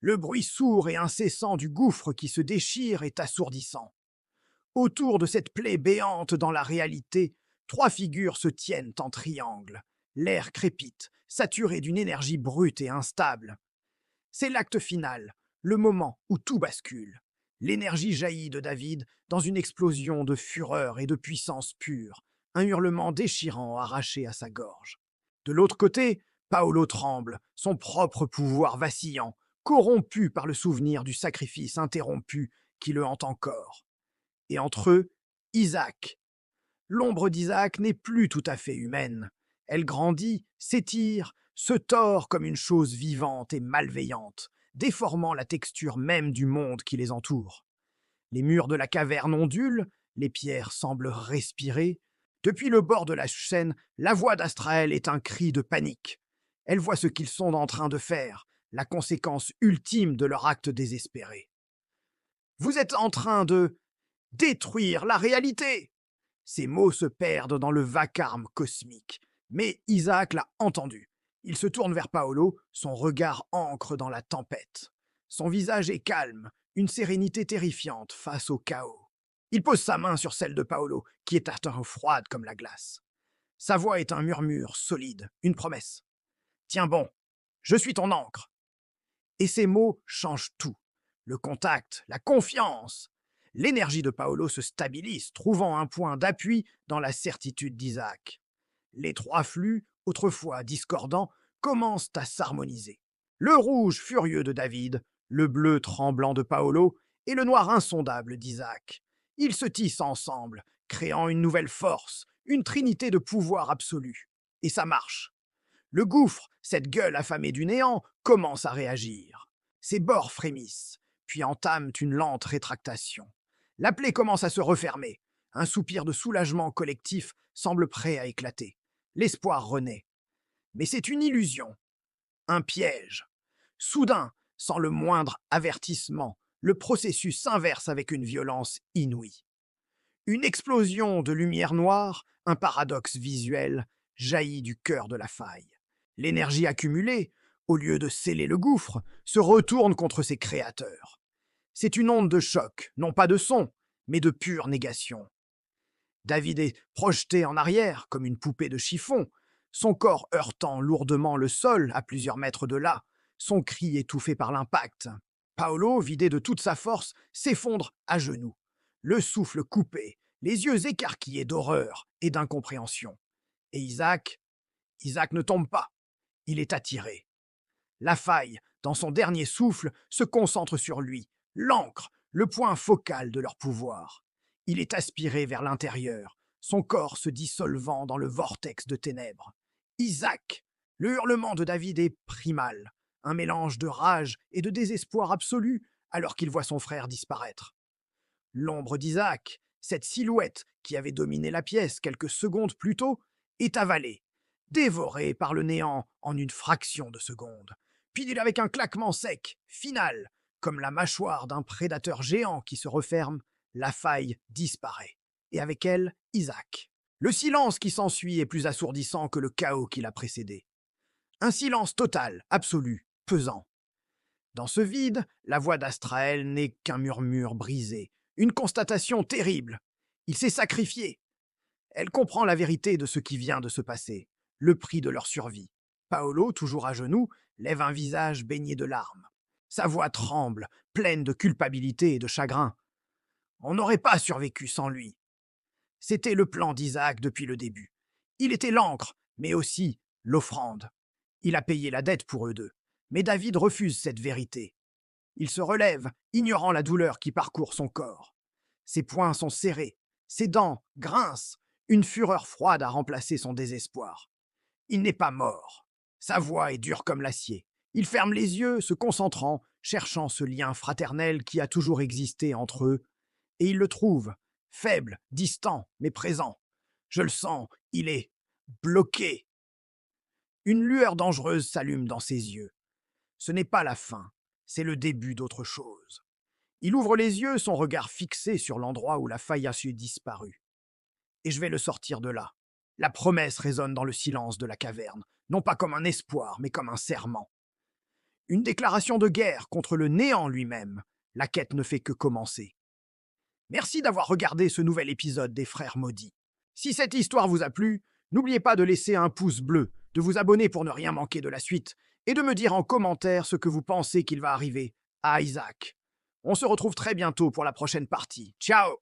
Le bruit sourd et incessant du gouffre qui se déchire est assourdissant. Autour de cette plaie béante dans la réalité, trois figures se tiennent en triangle. L'air crépite, saturé d'une énergie brute et instable. C'est l'acte final, le moment où tout bascule. L'énergie jaillit de David dans une explosion de fureur et de puissance pure, un hurlement déchirant arraché à sa gorge. De l'autre côté, Paolo tremble, son propre pouvoir vacillant, corrompu par le souvenir du sacrifice interrompu qui le hante encore. Et entre eux, Isaac. L'ombre d'Isaac n'est plus tout à fait humaine. Elle grandit, s'étire, se tord comme une chose vivante et malveillante, déformant la texture même du monde qui les entoure. Les murs de la caverne ondulent, les pierres semblent respirer. Depuis le bord de la chaîne, la voix d'Astraël est un cri de panique. Elle voit ce qu'ils sont en train de faire, la conséquence ultime de leur acte désespéré. Vous êtes en train de détruire la réalité. Ces mots se perdent dans le vacarme cosmique. Mais Isaac l'a entendu. Il se tourne vers Paolo, son regard ancre dans la tempête. Son visage est calme, une sérénité terrifiante face au chaos. Il pose sa main sur celle de Paolo, qui est à temps froide comme la glace. Sa voix est un murmure solide, une promesse. Tiens bon, je suis ton ancre. Et ces mots changent tout. Le contact, la confiance. L'énergie de Paolo se stabilise, trouvant un point d'appui dans la certitude d'Isaac. Les trois flux, autrefois discordants, commencent à s'harmoniser. Le rouge furieux de David, le bleu tremblant de Paolo et le noir insondable d'Isaac. Ils se tissent ensemble, créant une nouvelle force, une trinité de pouvoir absolu. Et ça marche. Le gouffre, cette gueule affamée du néant, commence à réagir. Ses bords frémissent, puis entament une lente rétractation. La plaie commence à se refermer. Un soupir de soulagement collectif semble prêt à éclater. L'espoir renaît. Mais c'est une illusion, un piège. Soudain, sans le moindre avertissement, le processus s'inverse avec une violence inouïe. Une explosion de lumière noire, un paradoxe visuel, jaillit du cœur de la faille. L'énergie accumulée, au lieu de sceller le gouffre, se retourne contre ses créateurs. C'est une onde de choc, non pas de son, mais de pure négation. David est projeté en arrière, comme une poupée de chiffon, son corps heurtant lourdement le sol à plusieurs mètres de là, son cri étouffé par l'impact. Paolo, vidé de toute sa force, s'effondre à genoux, le souffle coupé, les yeux écarquillés d'horreur et d'incompréhension. Et Isaac ne tombe pas, il est attiré. La faille, dans son dernier souffle, se concentre sur lui, l'ancre, le point focal de leur pouvoir. Il est aspiré vers l'intérieur, son corps se dissolvant dans le vortex de ténèbres. Isaac! Le hurlement de David est primal, un mélange de rage et de désespoir absolu alors qu'il voit son frère disparaître. L'ombre d'Isaac, cette silhouette qui avait dominé la pièce quelques secondes plus tôt, est avalée, dévorée par le néant en une fraction de seconde. Puis avec un claquement sec, final, comme la mâchoire d'un prédateur géant qui se referme, la faille disparaît. Et avec elle, Isaac. Le silence qui s'ensuit est plus assourdissant que le chaos qui l'a précédé. Un silence total, absolu, pesant. Dans ce vide, la voix d'Astraël n'est qu'un murmure brisé, une constatation terrible. Il s'est sacrifié. Elle comprend la vérité de ce qui vient de se passer, le prix de leur survie. Paolo, toujours à genoux, lève un visage baigné de larmes. Sa voix tremble, pleine de culpabilité et de chagrin. On n'aurait pas survécu sans lui. C'était le plan d'Isaac depuis le début. Il était l'encre, mais aussi l'offrande. Il a payé la dette pour eux deux. Mais David refuse cette vérité. Il se relève, ignorant la douleur qui parcourt son corps. Ses poings sont serrés, ses dents grincent, une fureur froide a remplacé son désespoir. Il n'est pas mort. Sa voix est dure comme l'acier. Il ferme les yeux, se concentrant, cherchant ce lien fraternel qui a toujours existé entre eux. Et il le trouve, faible, distant, mais présent. Je le sens, il est bloqué. Une lueur dangereuse s'allume dans ses yeux. Ce n'est pas la fin, c'est le début d'autre chose. Il ouvre les yeux, son regard fixé sur l'endroit où la faille a disparu. Et je vais le sortir de là. La promesse résonne dans le silence de la caverne, non pas comme un espoir, mais comme un serment. une déclaration de guerre contre le néant lui-même. La quête ne fait que commencer. Merci d'avoir regardé ce nouvel épisode des Frères Maudits. Si cette histoire vous a plu, n'oubliez pas de laisser un pouce bleu, de vous abonner pour ne rien manquer de la suite, et de me dire en commentaire ce que vous pensez qu'il va arriver à Isaac. On se retrouve très bientôt pour la prochaine partie. Ciao!